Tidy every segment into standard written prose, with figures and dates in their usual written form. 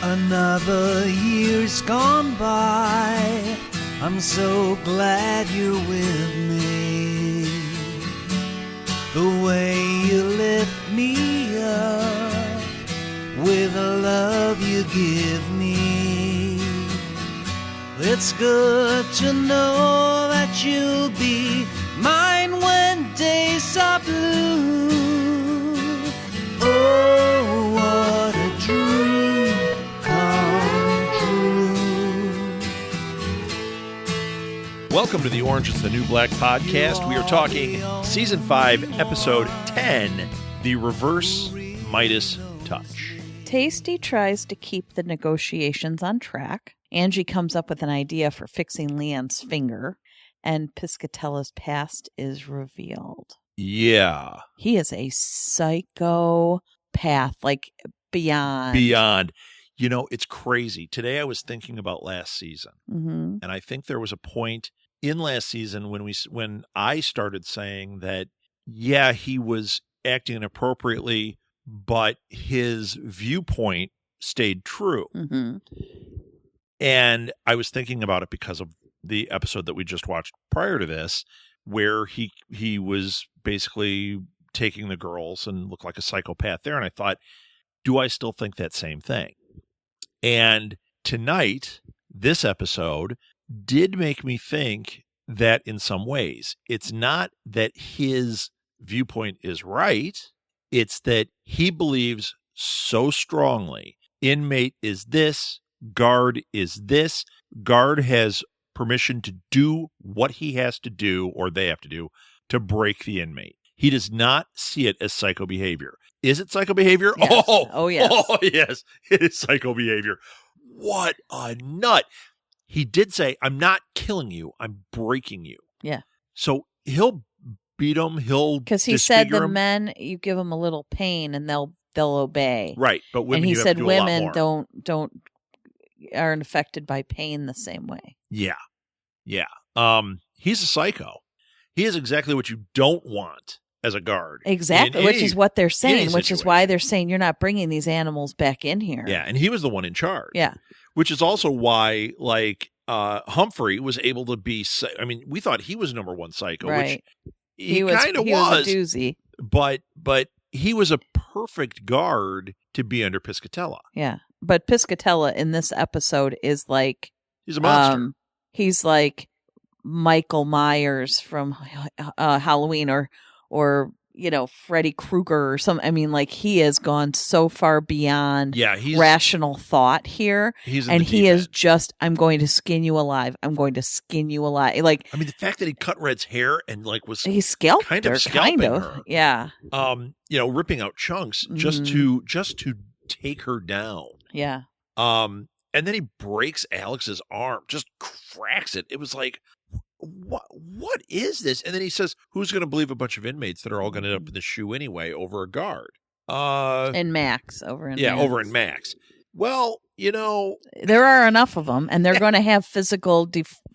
Another year's gone by. I'm so glad you're with me. The way you lift me up with the love you give me. It's good to know that you'll be mine when days are blue. Oh, what a dream come true. Welcome to the Orange is the New Black podcast. We are talking Season 5, Episode 10, The Reverse Midas Touch. Tasty tries to keep the negotiations on track. Angie comes up with an idea for fixing Leanne's finger, and Piscatella's past is revealed. Yeah. He is a psychopath, like beyond. Beyond. You know, it's crazy. Today I was thinking about last season, and I think there was a point in last season when I started saying that, yeah, he was acting inappropriately, but his viewpoint stayed true. And I was thinking about it because of the episode that we just watched prior to this, where he was basically taking the girls and looked like a psychopath there. And I thought, do I still think that same thing? And tonight, this episode did make me think that in some ways, it's not that his viewpoint is right. It's that he believes so strongly, inmate is this, guard is this, guard has permission to do what he has to do, or they have to do, to break the inmate. He does not see it as psycho behavior. Is it psycho behavior? Yes. Oh, yes. Oh, yes. It is psycho behavior. What a nut. He did say, I'm not killing you. I'm breaking you. Yeah. So he'll beat him. He'll because he said the him. Men, you give them a little pain and they'll obey. Right. But women, and he you said have to do women a lot more. aren't affected by pain the same way. Yeah. Yeah. He's a psycho. He is exactly what you don't want as a guard. Exactly, which is what they're saying, which is why they're saying you're not bringing these animals back in here. Yeah, and he was the one in charge. Yeah. Which is also why, like, Humphrey was able to be, I mean, we thought he was number one psycho, right. Which he kind of was. He was a doozy. But he was a perfect guard to be under Piscatella. Yeah. But Piscatella in this episode is like... He's a monster. He's like Michael Myers from Halloween or you know, Freddy Krueger or something. I mean, like, he has gone so far beyond rational thought here. And he is just, I'm going to skin you alive. I'm going to skin you alive. Like, I mean, the fact that he cut Red's hair and like was he scalped kind her, of scalping her. Yeah. You know, ripping out chunks just to take her down. Yeah. And then he breaks Alex's arm, just cracks it. It was like, what is this? And then he says, who's going to believe a bunch of inmates that are all going to end up in the shoe anyway over a guard? And Max over in Max. Over in Max. Well, you know, there are enough of them, and they're going to have physical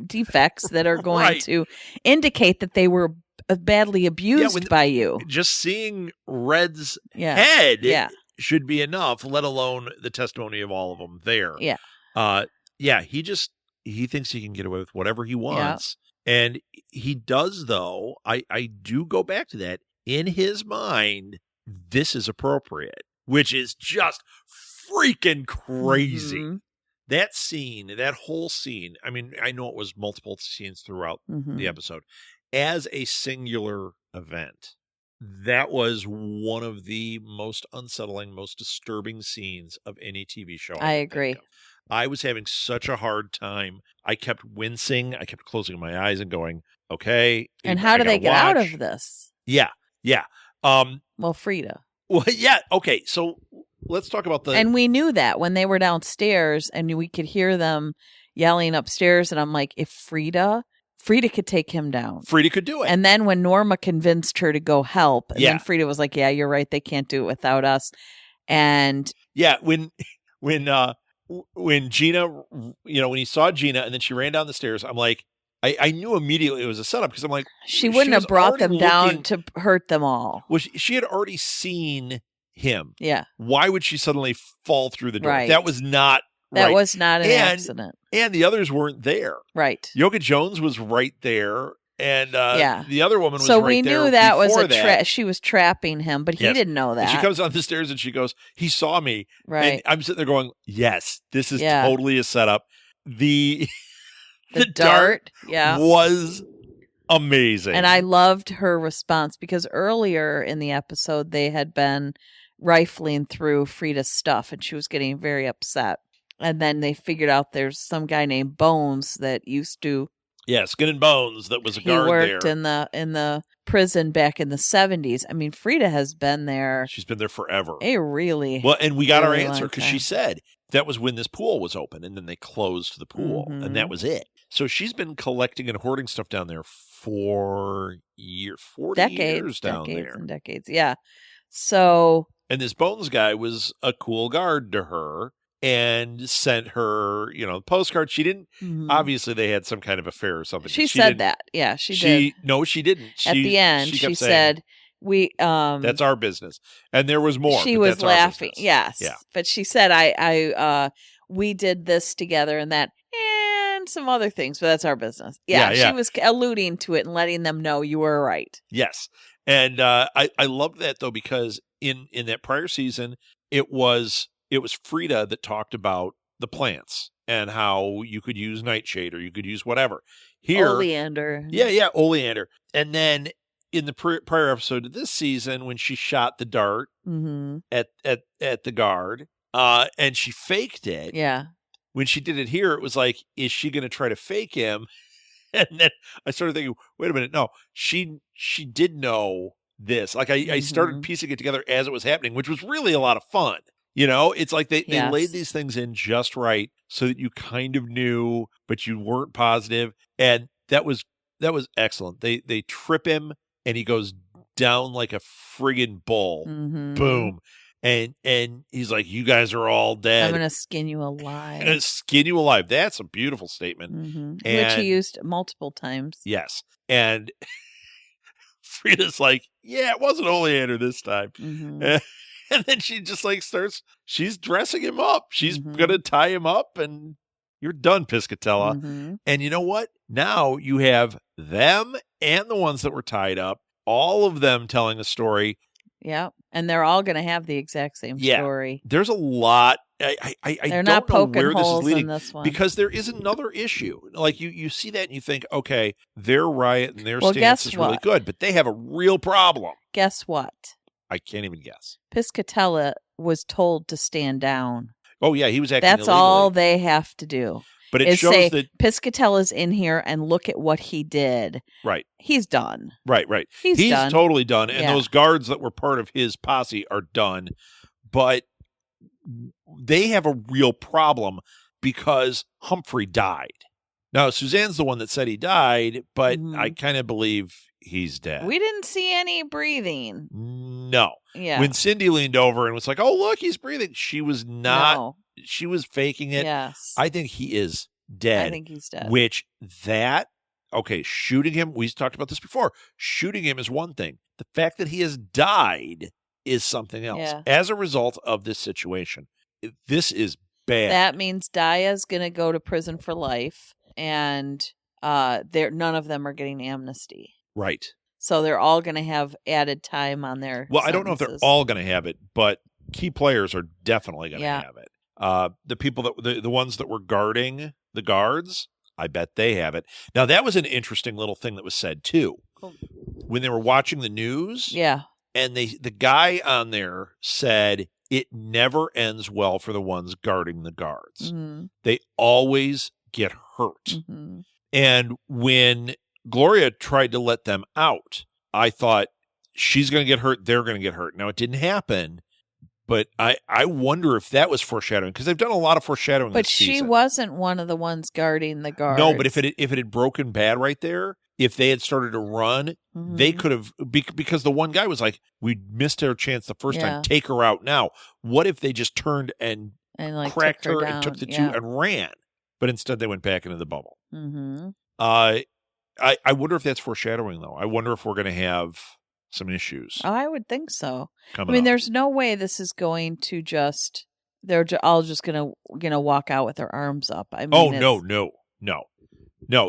defects that are going to indicate that they were badly abused by you. Just seeing Red's head should be enough, let alone the testimony of all of them there. Yeah. He thinks he can get away with whatever he wants. And he does, though. I do go back to that. In his mind, this is appropriate, which is just freaking crazy. That scene, that whole scene, I mean, I know it was multiple scenes throughout the episode, as a singular event. That was one of the most unsettling, most disturbing scenes of any TV show. I agree. I was having such a hard time. I kept wincing. I kept closing my eyes and going, okay. And how do they get out of this? Yeah. Well, Frida. Well, yeah. Okay. So let's talk about And we knew that when they were downstairs and we could hear them yelling upstairs. And I'm like, if Frida could take him down. Frida could do it. And then when Norma convinced her to go help, and then Frida was like, yeah, you're right. They can't do it without us. And yeah, when Gina, you know, when he saw Gina and then she ran down the stairs, I'm like, I knew immediately it was a setup because I'm like, she wouldn't have brought them down to hurt them all. Well, she had already seen him. Yeah. Why would she suddenly fall through the door? Right. That was not That right. was not an accident. And the others weren't there. Right. Yoga Jones was right there. And the other woman was right there. So we knew that was that. she was trapping him, but he didn't know that. And she comes on the stairs and she goes, he saw me. Right. And I'm sitting there going, yes, this is totally a setup. The dart was amazing. And I loved her response because earlier in the episode, they had been rifling through Frida's stuff and she was getting very upset. And then they figured out there's some guy named Bones that used to... Yeah, Skin and Bones that was a guard there. He worked in the prison back in the 70s. I mean, Frida has been there. She's been there forever. Well, and we got our answer because she said that was when this pool was open and then they closed the pool and that was it. So she's been collecting and hoarding stuff down there for 40 years down there. Decades and decades, yeah. So... And this Bones guy was a cool guard to her. And sent her, postcard. She didn't. Obviously, they had some kind of affair or something. She said that. Yeah, she did. No, she didn't. At the end, she said, "We." That's our business. And there was more. She was laughing. Yes. Yeah. But she said, we did this together and that, and some other things, but that's our business. Yeah. She was alluding to it and letting them know you were right. Yes, and I love that though because in that prior season, it was Frida that talked about the plants and how you could use nightshade or you could use whatever. Here, oleander. Yeah, oleander. And then in the prior episode of this season, when she shot the dart at the guard, and she faked it. Yeah. When she did it here, it was like, is she going to try to fake him? And then I started thinking, wait a minute, no, she did know this. Like I started piecing it together as it was happening, which was really a lot of fun. It's like they laid these things in just right so that you kind of knew, but you weren't positive. And that was excellent. They trip him and he goes down like a friggin' bull. Boom. And he's like, you guys are all dead. I'm going to skin you alive. I'm going to skin you alive. That's a beautiful statement. Which he used multiple times. Yes. And Frida's like, yeah, it wasn't oleander this time. And then she just she's dressing him up. She's going to tie him up and you're done, Piscatella. And you know what? Now you have them and the ones that were tied up, all of them telling a story. Yeah. And they're all going to have the exact same story. There's a lot. I they're don't not know poking where this is holes leading in this one. because there is another issue. Like you see that and you think, okay, their riot and their stance is really good, but they have a real problem. Guess what? I can't even guess. Piscatella was told to stand down. Oh, yeah, he was acting That's illegally. all they have to do. But it shows that Piscatella's in here and look at what he did. Right. He's done. Right. He's done. Totally done. And those guards that were part of his posse are done. But they have a real problem because Humphrey died. Now, Suzanne's the one that said he died, but I kind of believe he's dead. We didn't see any breathing. No. Yeah. When Cindy leaned over and was like, oh, look, he's breathing. She was not. No. She was faking it. Yes. I think he is dead. I think he's dead. Shooting him, we talked about this before. Shooting him is one thing. The fact that he has died is something else. Yeah. As a result of this situation, this is bad. That means Daya's going to go to prison for life, and none of them are getting amnesty. Right. So they're all going to have added time on their sentences. I don't know if they're all going to have it, but key players are definitely going to have it. The people the ones that were guarding the guards, I bet they have it. Now, that was an interesting little thing that was said, too. Cool. When they were watching the news. Yeah. And the guy on there said it never ends well for the ones guarding the guards. They always get hurt. And when Gloria tried to let them out, I thought she's going to get hurt, they're going to get hurt. Now, it didn't happen. But I wonder if that was foreshadowing because they've done a lot of foreshadowing. But this season. She wasn't one of the ones guarding the guards. No, but if it had broken bad right there, if they had started to run, they could have because the one guy was like, "We missed our chance the first time. Take her out now." What if they just turned and cracked her and took the two and ran? But instead, they went back into the bubble. I wonder if that's foreshadowing though. I wonder if we're going to have some issues. I would think so. Coming up. There's no way this is going to just, they're all just going to walk out with their arms up. No.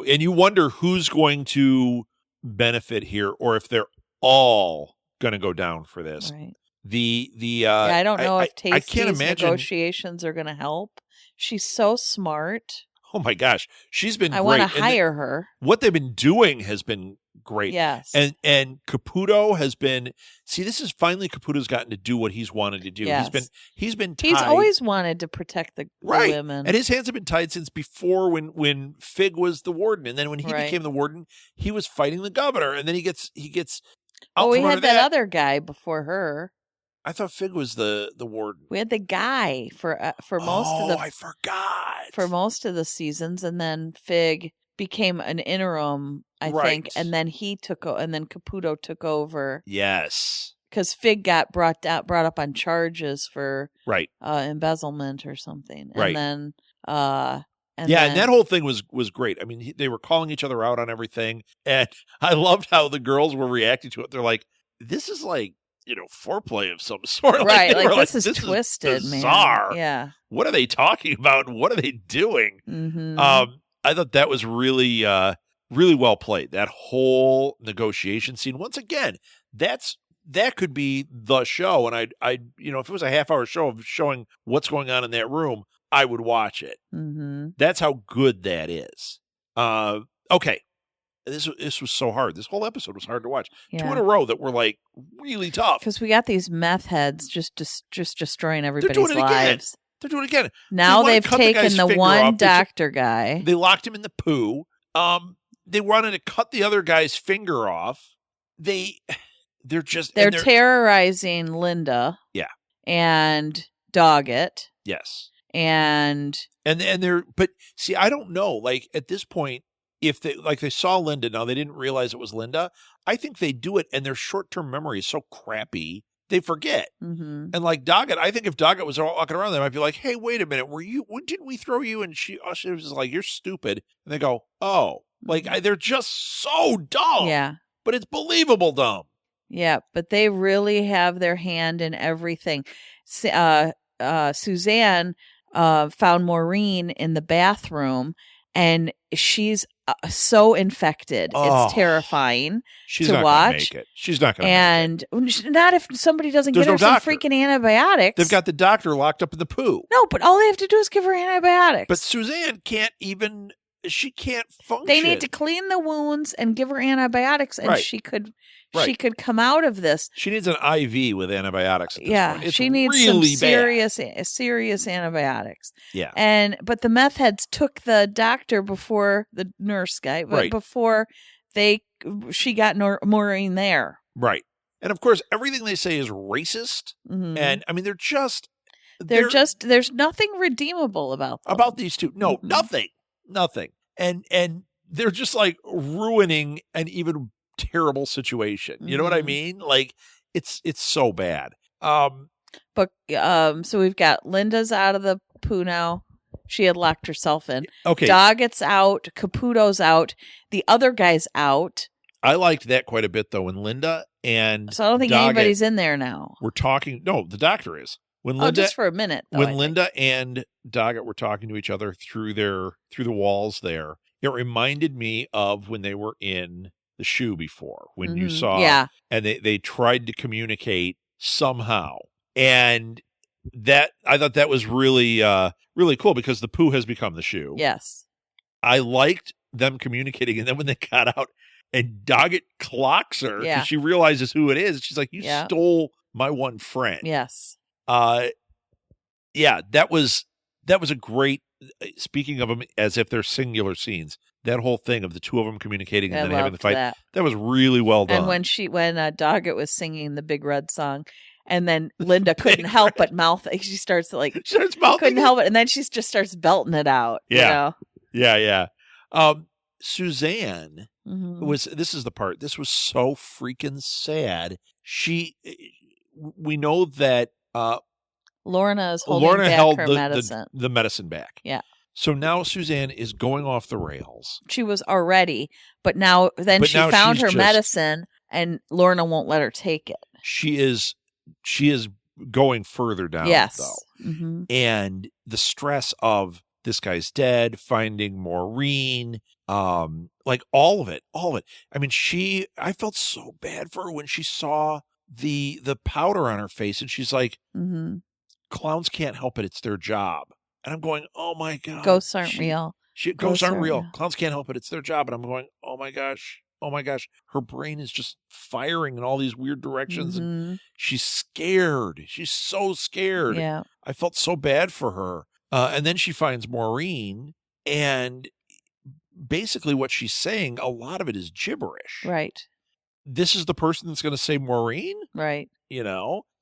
And you wonder who's going to benefit here, or if they're all going to go down for this. Right. I don't know if Tasty's imagine negotiations are going to help. She's so smart. Oh my gosh, she's been great. I want to hire her. What they've been doing has been great. Yes. And Caputo has been, this is finally Caputo's gotten to do what he's wanted to do. Yes. He's been tied. He's always wanted to protect the women. And his hands have been tied since before when Fig was the warden. And then when he became the warden, he was fighting the governor. And then he gets out we from had under that other guy before her. I thought Fig was the warden. We had the guy for most of the. I forgot. For most of the seasons, and then Fig became an interim, I think, and then he took and then Caputo took over. Yes, because Fig got brought up on charges for embezzlement or something, right? And then and that whole thing was great. I mean, they were calling each other out on everything, and I loved how the girls were reacting to it. They're like, "This is like." Foreplay of some sort. Right. This is twisted, bizarre. Man. Yeah. What are they talking about? What are they doing? Mm-hmm. I thought that was really, really well played. That whole negotiation scene. Once again, that could be the show. And I if it was a half-hour show of showing what's going on in that room, I would watch it. Mm-hmm. That's how good that is. Okay. This was so hard. This whole episode was hard to watch. Yeah. 2 in a row that were like really tough. Because we got these meth heads just destroying everybody's lives. They're doing it again. Now they've taken the one doctor guy. They locked him in the poo. They wanted to cut the other guy's finger off. They're terrorizing Linda. Yeah. And Doggett. Yes. And they're, but see, I don't know. Like at this point, if they saw Linda, now they didn't realize it was Linda. I think they do it, and their short-term memory is so crappy, they forget. Mm-hmm. And like Doggett, I think if Doggett was walking around, they might be like, "Hey, wait a minute, didn't we throw you?" And she was just like, "You're stupid." And they go, "Oh," they're just so dumb. Yeah, but it's believable dumb. Yeah, but they really have their hand in everything. Suzanne found Maureen in the bathroom, and she's so infected. It's terrifying She's to not watch. Gonna make it. She's not going to make it. Not if somebody doesn't get her some freaking antibiotics. They've got the doctor locked up in the poo. No, but all they have to do is give her antibiotics. But Suzanne she can't function. They need to clean the wounds and give her antibiotics, and she could come out of this. She needs an IV with antibiotics. At this point. She needs really some serious antibiotics. Yeah. But the meth heads took the doctor before the nurse guy, but before she got Maureen there. Right. And of course, everything they say is racist. Mm-hmm. And I mean, there's nothing redeemable about them. About these two. No, nothing. And they're just like ruining an even terrible situation. You know what I mean? Like it's so bad. So we've got Linda's out of the poo now. She had locked herself in. Okay. Doggett's out. Caputo's out. The other guy's out. I liked that quite a bit though. When Linda and I don't think anybody's in there now. We're talking. No, the doctor is. When Linda, just for a minute. Though, when Linda and Doggett were talking to each other through the walls there, it reminded me of when they were in the shoe before, when you saw, and they tried to communicate somehow, and that I thought that was really really cool because the poo has become the shoe. Yes, I liked them communicating, and then when they got out and Doggett clocks her because she realizes who it is, she's like, "You stole my one friend." Yes. That was a great, speaking of them as if they're singular scenes, that whole thing of the two of them communicating and then having the fight, that was really well done. And when Doggett was singing the Big Red song, and then Linda couldn't help but mouth, she starts mouthing, couldn't help it, and then she just starts belting it out. Yeah. Suzanne this is the part, this was so freaking sad. We know that Lorna is holding back her medicine. The medicine back. Yeah. So now Suzanne is going off the rails. She was already, but now she found her medicine, and Lorna won't let her take it. She is going further down, though. Mm-hmm. And the stress of this guy's dead, finding Maureen, like all of it. I mean, I felt so bad for her when she saw the powder on her face, and she's like, mm-hmm. Clowns can't help it. It's their job. And I'm going, oh my God. Ghosts aren't real. Ghosts aren't real. Clowns can't help it. It's their job. And I'm going, oh my gosh. Her brain is just firing in all these weird directions. Mm-hmm. And she's scared. She's so scared. Yeah. I felt so bad for her. And then she finds Maureen, and basically what she's saying, a lot of it is gibberish. Right. This is the person that's going to save Maureen? Right.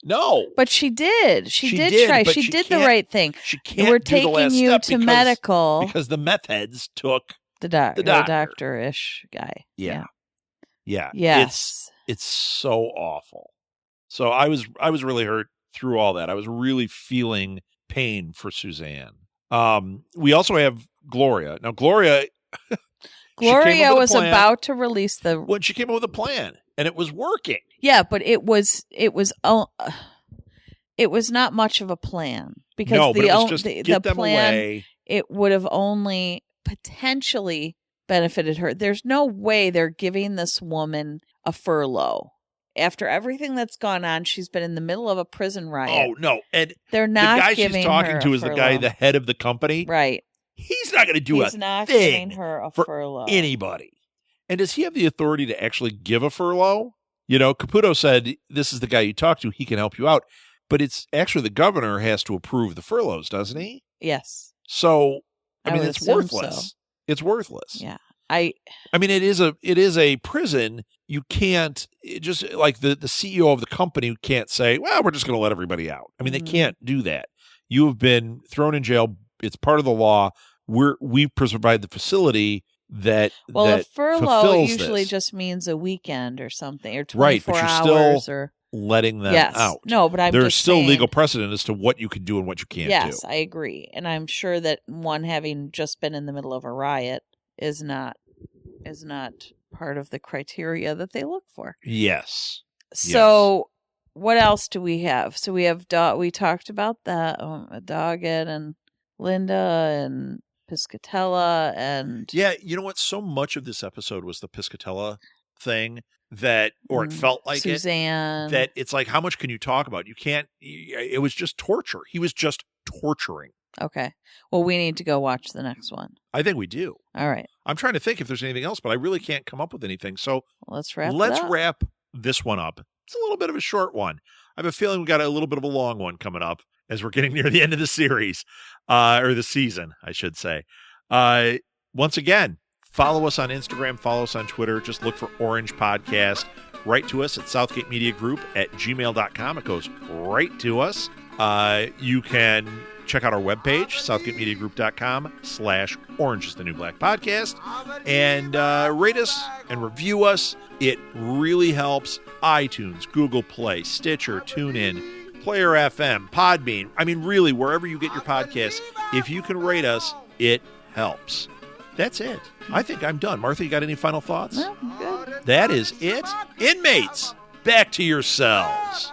No. But she did. She did try. She did the right thing. She can't We're do the last taking you step to medical. because the meth heads took the doctor. doctor-ish guy. Yeah. Yes. It's so awful. So I was really hurt through all that. I was really feeling pain for Suzanne. We also have Gloria. Now Gloria was about to release when she came up with a plan, and it was working. Yeah, but it was not much of a plan, because the plan away. It would have only potentially benefited her. There's no way they're giving this woman a furlough. After everything that's gone on, she's been in the middle of a prison riot. Oh, no. And they're not the guy giving she's talking her to a is the furlough. guy, the head of the company. Right. He's not going to do He's a not thing giving her a for furlough. anybody. And does he have the authority to actually give a furlough? You know, Caputo said, this is the guy you talk to. He can help you out. But it's actually the governor has to approve the furloughs, doesn't he? Yes. So, I mean, would it's assume worthless. so. It's worthless. Yeah. I mean, it is a prison. You can't, just like the CEO of the company can't say, well, we're just going to let everybody out. I mean, they can't do that. You have been thrown in jail. It's part of the law. We provide the facility that a furlough usually this. Just means a weekend or something, or 24 right, but you're hours still or letting them out. No, but there's still saying, legal precedent as to what you can do and what you can't do. Yes, I agree. And I'm sure that one having just been in the middle of a riot is not part of the criteria that they look for. Yes. So what else do we have? So we have we talked about that Doggett and Linda and Piscatella and you know what? So much of this episode was the Piscatella thing that, or it felt like Suzanne. That it's like, how much can you talk about? You can't. It was just torture. He was just torturing. Okay. Well, we need to go watch the next one. I think we do. All right. I'm trying to think if there's anything else, but I really can't come up with anything. So let's wrap this one up. It's a little bit of a short one. I have a feeling we got a little bit of a long one coming up as we're getting near the end of the series, or the season, I should say. Once again, follow us on Instagram, follow us on Twitter. Just look for Orange Podcast. Write to us at southgatemediagroup@gmail.com. It goes right to us. You can check out our webpage, southgatemediagroup.com/Orange is the New Black Podcast. And rate us and review us. It really helps. iTunes, Google Play, Stitcher, TuneIn, Player FM, Podbean. I mean, really, wherever you get your podcasts, if you can rate us, it helps. That's it. I think I'm done. Martha, you got any final thoughts? No, I'm good. That is it. Inmates, back to your cells.